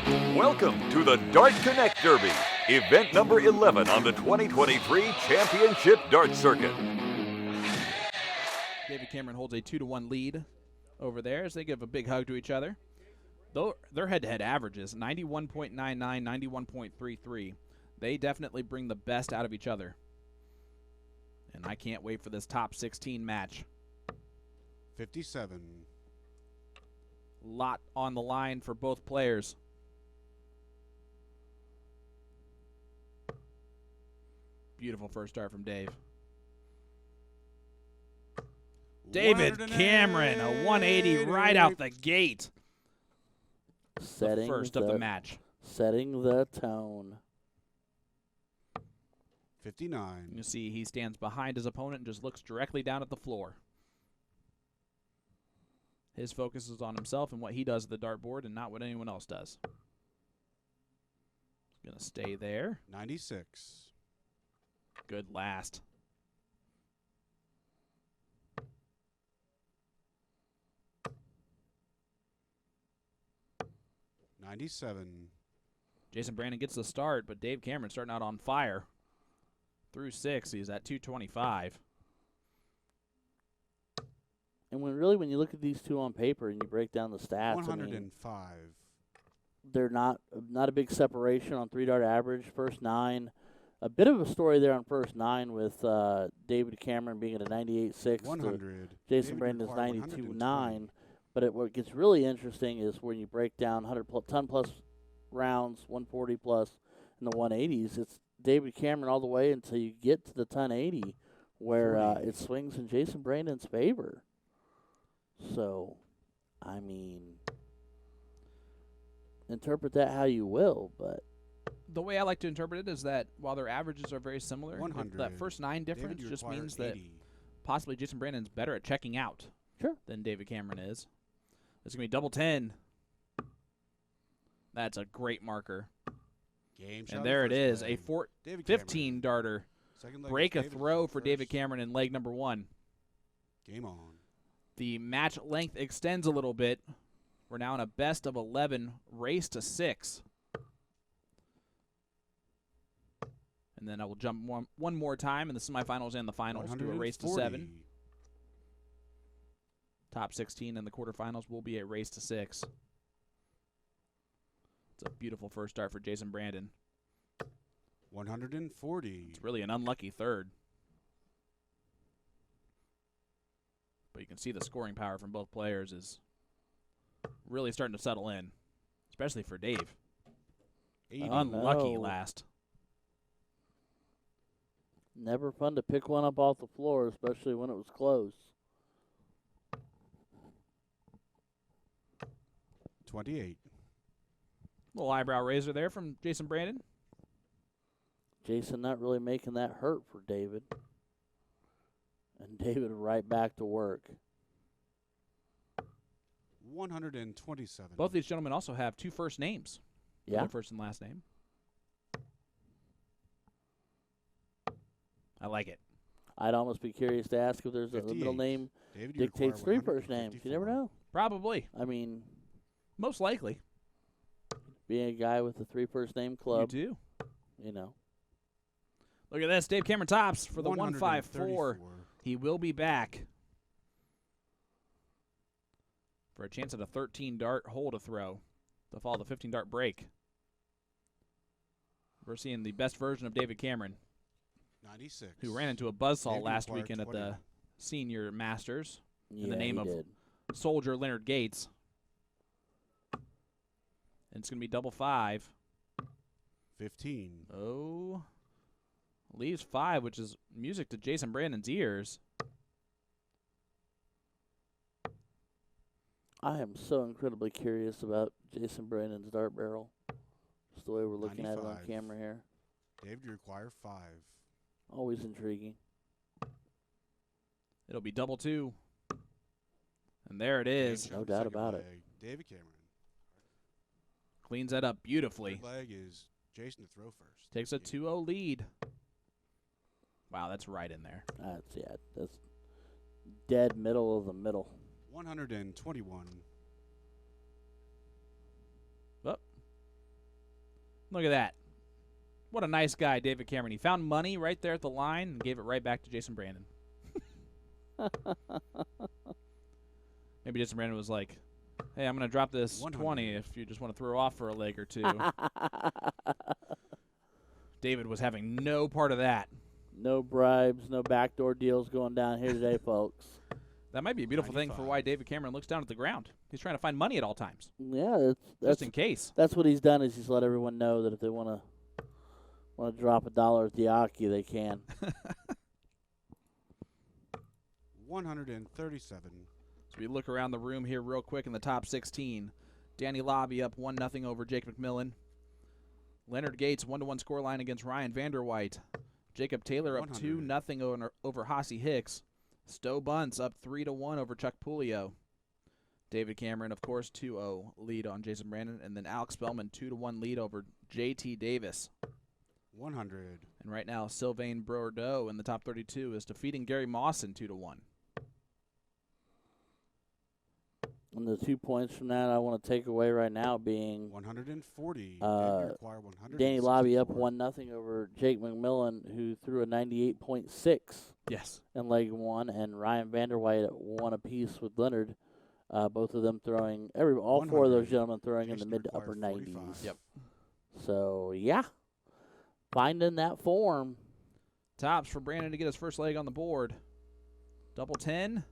Welcome to the Dart Connect Derby, event number 11 on the 2023 Championship Dart Circuit. David Cameron holds a 2-1 lead over there as they give a big hug to each other. Though their head-to-head averages, 91.99, 91.33. They definitely bring the best out of each other. And I can't wait for this top 16 match. 57. Lot on the line for both players. Beautiful first start from Dave. David Cameron, a 180 right out the gate. Setting the first of the match. Setting the tone. 59. You see he stands behind his opponent and just looks directly down at the floor. His focus is on himself and what he does at the dartboard and not what anyone else does. He's going to stay there. 96. Good last. Jason Brandon gets the start, but Dave Cameron starting out on fire. Through 6, he's at 225. And when you look at these two on paper and you break down the stats, 105. I mean, they're not a big separation on 3-dart average. First 9, a bit of a story there on first 9 with David Cameron being at a 98.6. 100. Jason Brandon's 92.9. But what gets really interesting is when you break down 10 plus rounds, 140 plus, and the 180s. It's David Cameron all the way until you get to the 1080, where it swings in Jason Brandon's favor. So, I mean, interpret that how you will, but the way I like to interpret it is that while their averages are very similar, 100. that first 9 difference just means that possibly Jason Brandon's better at checking out than David Cameron is. It's going to be double 10. That's a great marker. And there it is, a 15 darter. Break a throw for David Cameron in leg number 1. Game on. The match length extends a little bit. We're now in a best of 11 race to 6. And then I will jump one more time in the semifinals and the finals to a race to 7. Top 16 in the quarterfinals will be a race to 6. It's a beautiful first start for Jason Brandon. 140. It's really an unlucky third. But you can see the scoring power from both players is really starting to settle in, especially for Dave. 80. Unlucky last. never fun to pick one up off the floor, especially when it was close. 28. Little eyebrow raiser there from Jason Brandon. Jason not really making that hurt for David. And David right back to work. 127. Both these gentlemen also have two first names. Yeah. Their first and last name. I like it. I'd almost be curious to ask if there's a middle name David, you dictates require three first names. You never 154. know. Probably. I mean, Most likely. being a guy with a three first name club, You do. you know. Look at this. Dave Cameron tops for the 154. 134. He will be back for a chance at a 13-dart hole to throw to follow the 15-dart break. We're seeing the best version of David Cameron, 96. who ran into a buzzsaw David last required weekend at 20. the Senior Masters Yeah, in the name he of did. Soldier Leonard Gates. And it's going to be double 5. 15. Oh. Leaves 5, which is music to Jason Brandon's ears. I am so incredibly curious about Jason Brandon's dart barrel. Just the way we're looking at it on 95. camera here. David, you require 5. Always intriguing. It'll be double 2. And there it is. James No Jones, doubt second about it. leg. David Cameron. Cleans that up beautifully. Third leg is Jason to throw first. Takes a 2-0 lead. Wow, that's right in there. That's dead middle of the middle. 121. Look at that. What a nice guy, David Cameron. He found money right there at the line and gave it right back to Jason Brandon. Maybe Jason Brandon was like, hey, I'm going to drop this 20 if you just want to throw off for a leg or two. David was having no part of that. No bribes, no backdoor deals going down here today, folks. That might be a beautiful thing for why David Cameron looks down at the ground. He's trying to find money at all times. Yeah, just in case. That's what he's done, is he's let everyone know that if they want to drop $1 at the Aki, they can. 137. So we look around the room here real quick in the top 16. Danny Lobby up 1-0 over Jake McMillan. Leonard Gates 1-1 scoreline against Ryan Vanderwhite. Jacob Taylor up 2-0 over Hossie Hicks. Stowe Bunce up 3-1 over Chuck Pulio. David Cameron, of course, 2-0 lead on Jason Brandon. And then Alex Spellman, 2-1 lead over J.T. Davis. 100. And right now, Sylvain Bordeaux in the top 32 is defeating Gary Mawson 2-1. And the 2 points from that I want to take away right now being 140. Danny Lobby up 1-0 over Jake McMillan, who threw a 98.6 yes. in leg one, and Ryan Vanderwhite at 1 apiece with Leonard. Both of them throwing, all 4 of those gentlemen throwing in the mid to upper 90s. Yep. So, yeah, finding that form. Tops for Brandon to get his first leg on the board. Double 10.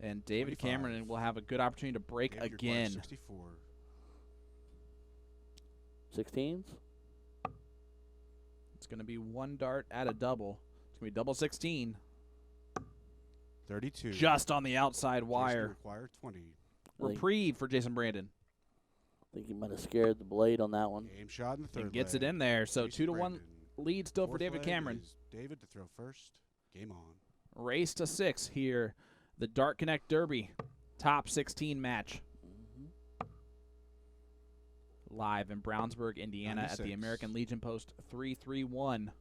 And David 25. Cameron will have a good opportunity to break again. 64. 16s? It's going to be 1 dart at a double. It's going to be double 16. 32. Just on the outside wire. Require 20. Reprieve for Jason Brandon. I think he might have scared the blade on that one. Game shot in the third And gets leg. it in there. So Jason 2-1 Brandon. lead still for Fourth David leg Cameron. is David to throw first. Game on. Race to 6 here. The Dart Connect Derby. Top 16 match. Live in Brownsburg, Indiana 96. at the American Legion Post 331.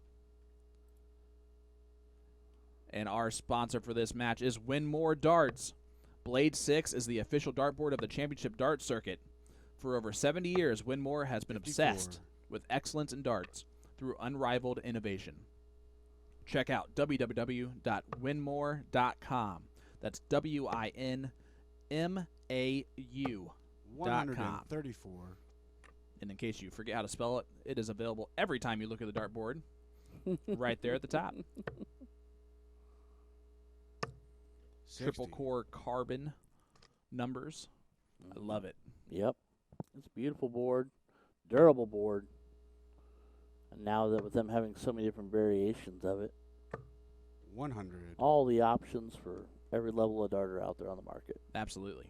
And our sponsor for this match is Winmore Darts. Blade 6 is the official dartboard of the Championship Dart Circuit. For over 70 years, Winmore has been 54. obsessed with excellence in darts through unrivaled innovation. Check out www.winmore.com. That's WINMAU.com. 134. And in case you forget how to spell it, it is available every time you look at the dartboard. Right there at the top. 60. Triple core carbon numbers. I love it. Yep. It's a beautiful board, durable board. And now that with them having so many different variations of it, 100. all the options for every level of darter out there on the market. Absolutely.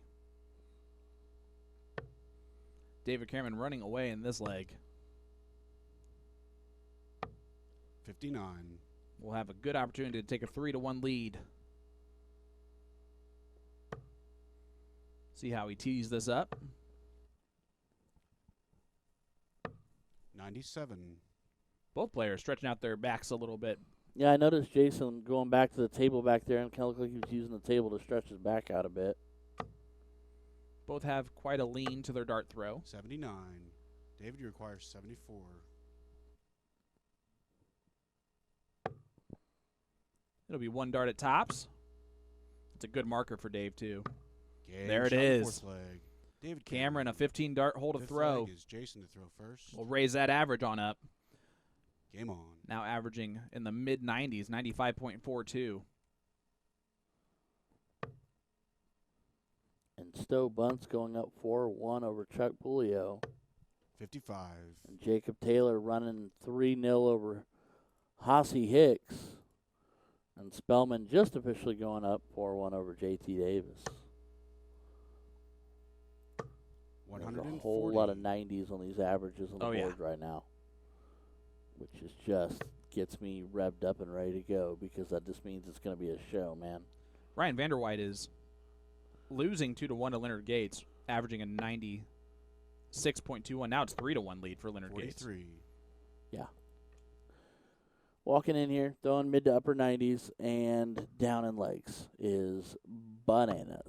David Cameron running away in this leg. 59. Will have a good opportunity to take a 3-1 lead. See how he tees this up. 97. Both players stretching out their backs a little bit. Yeah, I noticed Jason going back to the table back there and kind of looked like he was using the table to stretch his back out a bit. Both have quite a lean to their dart throw. 79. David, you require 74. It'll be 1 dart at tops. It's a good marker for Dave, too. Game There it shot in the is. fourth leg. David Cameron, a 15 dart hole to Fifth throw. leg is Jason to throw first. We'll raise that average on up. Game on. Now averaging in the mid-90s, 95.42. And Stowe Bunce going up 4-1 over Chuck Pulio. 55. And Jacob Taylor running 3-0 over Hossie Hicks. And Spellman just officially going up 4-1 over J.T. Davis. There's a whole lot of 90s on these averages on the board right now, which is just gets me revved up and ready to go because that just means it's going to be a show, man. Ryan Vanderwhite is losing 2-1 to Leonard Gates, averaging a 96.21. Now it's 3-1 lead for Leonard 43. Gates. Yeah. Walking in here, throwing mid to upper 90s, and down in legs is bananas.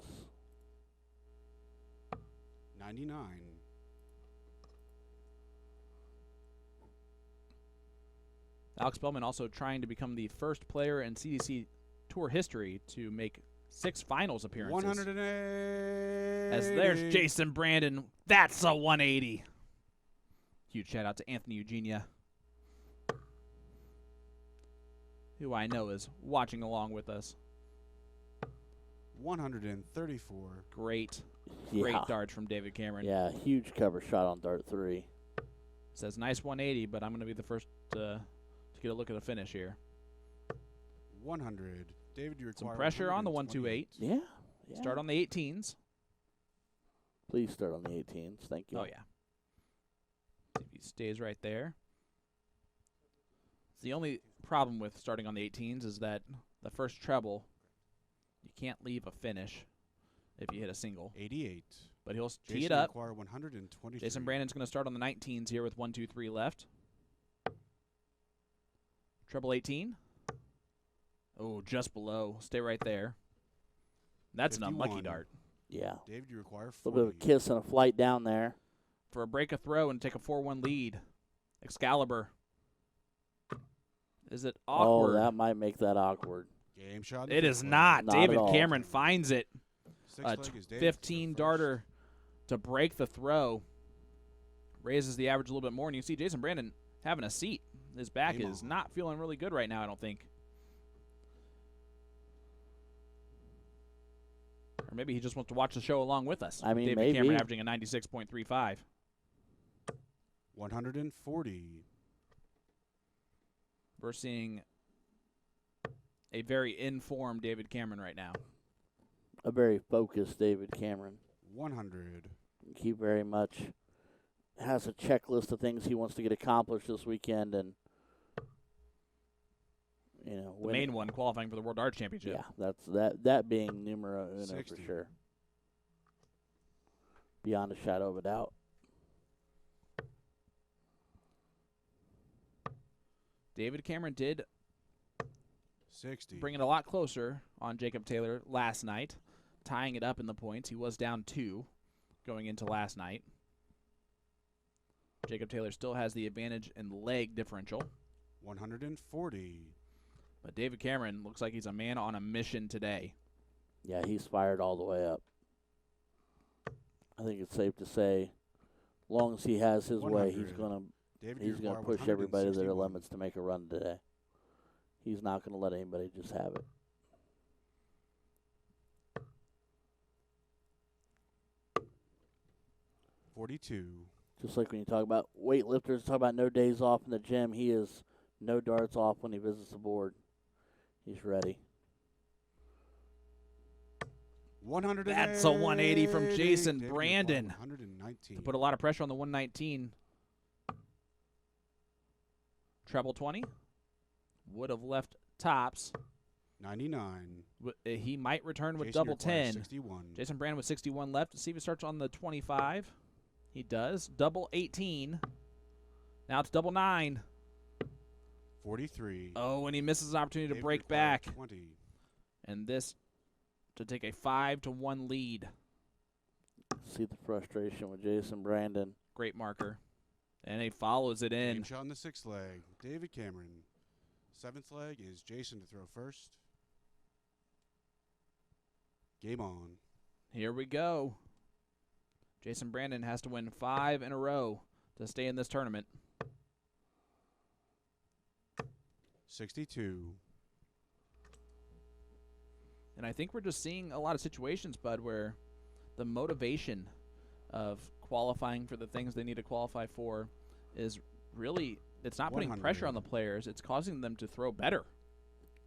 99. Alex Bellman also trying to become the first player in CDC Tour history to make 6 finals appearances. 180. As there's Jason Brandon. That's a 180. Huge shout out to Anthony Eugenia, who I know is watching along with us. 134. Great Yeah. darts from David Cameron. Yeah, huge cover shot on dart 3. Says nice 180, but I'm going to be the first to get a look at the finish here. 100. David, you require Some pressure on the 128. Yeah. Start on the 18s. Please start on the 18s. Thank you. Oh, yeah. See if he stays right there. The only problem with starting on the 18s is that the first treble, you can't leave a finish if you hit a single. 88. But he'll tee Jason it up. require 123. Jason Brandon's going to start on the 19s here with 1, 2, 3 left. Treble 18. Oh, just below. Stay right there. That's an unlucky 51. dart. Yeah. David, you require A 40. little bit of a kiss and a flight down there. For a break a throw and take a 4-1 lead. Excalibur. Is it awkward? Oh, that might make that awkward. Game shot. It is not. Not David at all. Cameron finds it. Sixth A leg is David 15 first. darter to break the throw. Raises the average a little bit more, and you see Jason Brandon having a seat. His back Game is on. not feeling really good right now, I don't think. Or maybe he just wants to watch the show along with us. I mean, David maybe. Cameron averaging a 96.35. 140. We're seeing a very informed David Cameron right now. A very focused David Cameron. 100. He very much has a checklist of things he wants to get accomplished this weekend, and The win main it. one qualifying for the World Arts Championship. Yeah, that being numero uno 60. for sure, beyond a shadow of a doubt. David Cameron did 60. bring it a lot closer on Jacob Taylor last night, tying it up in the points. He was down 2 going into last night. Jacob Taylor still has the advantage in leg differential, 140. but David Cameron looks like he's a man on a mission today. Yeah, he's fired all the way up. I think it's safe to say, as long as he has his way, he's 100. gonna David, you he's gonna require push everybody to their 161. limits to make a run today. He's not gonna let anybody just have it. $42. Just like when you talk about weightlifters, talk about no days off in the gym, he is no darts off when he visits the board. He's ready. 180. That's a 180 from Jason David, you require Brandon 119. to put a lot of pressure on the 119. Treble 20. Would have left tops. 99. He might return with Jason, you double require 10. 61. Jason Brandon with 61 left. Let's see if he starts on the 25. He does. Double 18. Now it's double 9. 43. Oh, and he misses an opportunity to David, break require back. 20. And this to take a 5-1 lead. See the frustration with Jason Brandon. Great marker. And he follows it in. Game shot in the 6th leg. David Cameron. 7th leg is Jason to throw first. Game on. Here we go. Jason Brandon has to win 5 in a row to stay in this tournament. 62. And I think we're just seeing a lot of situations, Bud, where the motivation of qualifying for the things they need to qualify for is really, it's not putting 100. pressure on the players. It's causing them to throw better.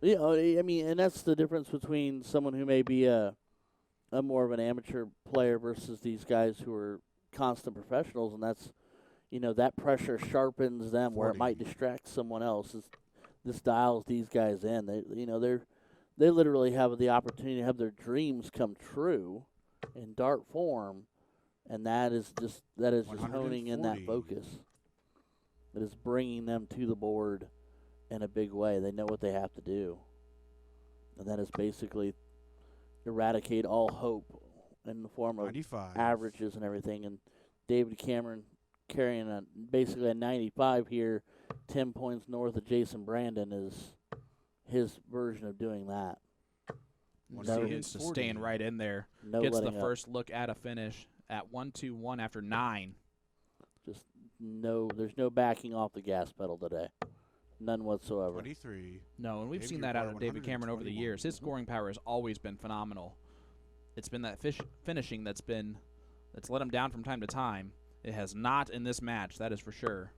Yeah, I mean, and that's the difference between someone who may be a more of an amateur player versus these guys who are constant professionals, and that's, that pressure sharpens them where it 40. might distract someone else. This dials these guys in. They literally have the opportunity to have their dreams come true in dart form, and that is just honing in that 140. focus. It is bringing them to the board in a big way. They know what they have to do, and that is basically eradicate all hope in the form of 95. averages and everything. And David Cameron carrying basically a 95 here, 10 points north of Jason Brandon is his version of doing that. No, he's just staying right in there. No Gets the letting up. first look at a finish at 1-2-1 after 9. Just there's no backing off the gas pedal today. None whatsoever. 23. No, and we've David seen that out of Uruguay, David Cameron over the 121. years. His scoring power has always been phenomenal. It's been that finishing that's let him down from time to time. It has not in this match, that is for sure.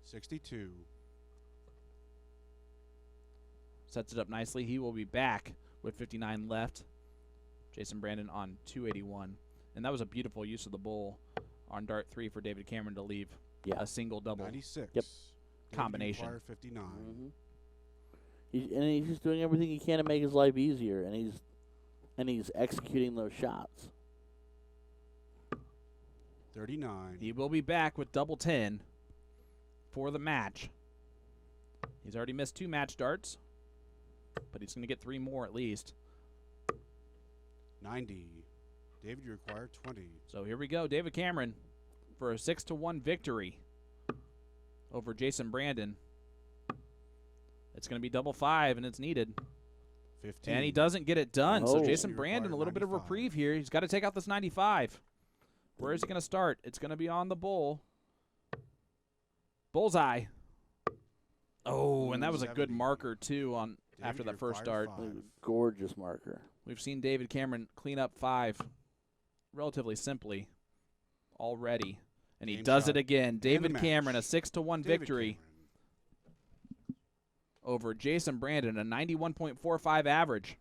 62. Sets it up nicely. He will be back with 59 left. Jason Brandon on 281. And that was a beautiful use of the bull on dart 3 for David Cameron to leave a single double 96. Yep. combination. David 59. He's just doing everything he can to make his life easier, and he's executing those shots. 39. He will be back with double 10 for the match. He's already missed 2 match darts, but he's going to get 3 more at least. 90. David, you require 20. So here we go. David Cameron for a 6-1 victory over Jason Brandon. It's going to be double 5, and it's needed. 15. And he doesn't get it done. So Oh. Jason You Brandon, a require little bit of 95. reprieve here. He's got to take out this 95. Where is he going to start? It's going to be on the bull. Bullseye. Oh, and that was a good 70. marker, too, David, after you that first require dart. 5. Gorgeous marker. We've seen David Cameron clean up 5 relatively simply already. And he Game does shot it again. David match. Cameron, a 6-1 David victory Cameron. over Jason Brandon, a 91.45 average.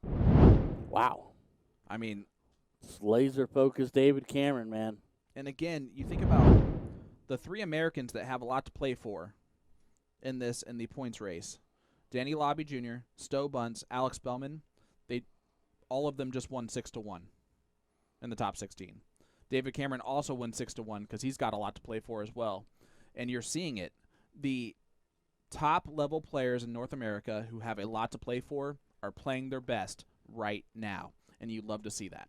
Wow. I mean, It's laser focused David Cameron, man. and again, you think about the 3 Americans that have a lot to play for in the points race. Danny Lobby Jr., Stowe Bunce, Alex Bellman, all of them just won 6-1 in the top 16. David Cameron also won 6-1 because he's got a lot to play for as well. And you're seeing it. The top level players in North America who have a lot to play for are playing their best right now. And you'd love to see that.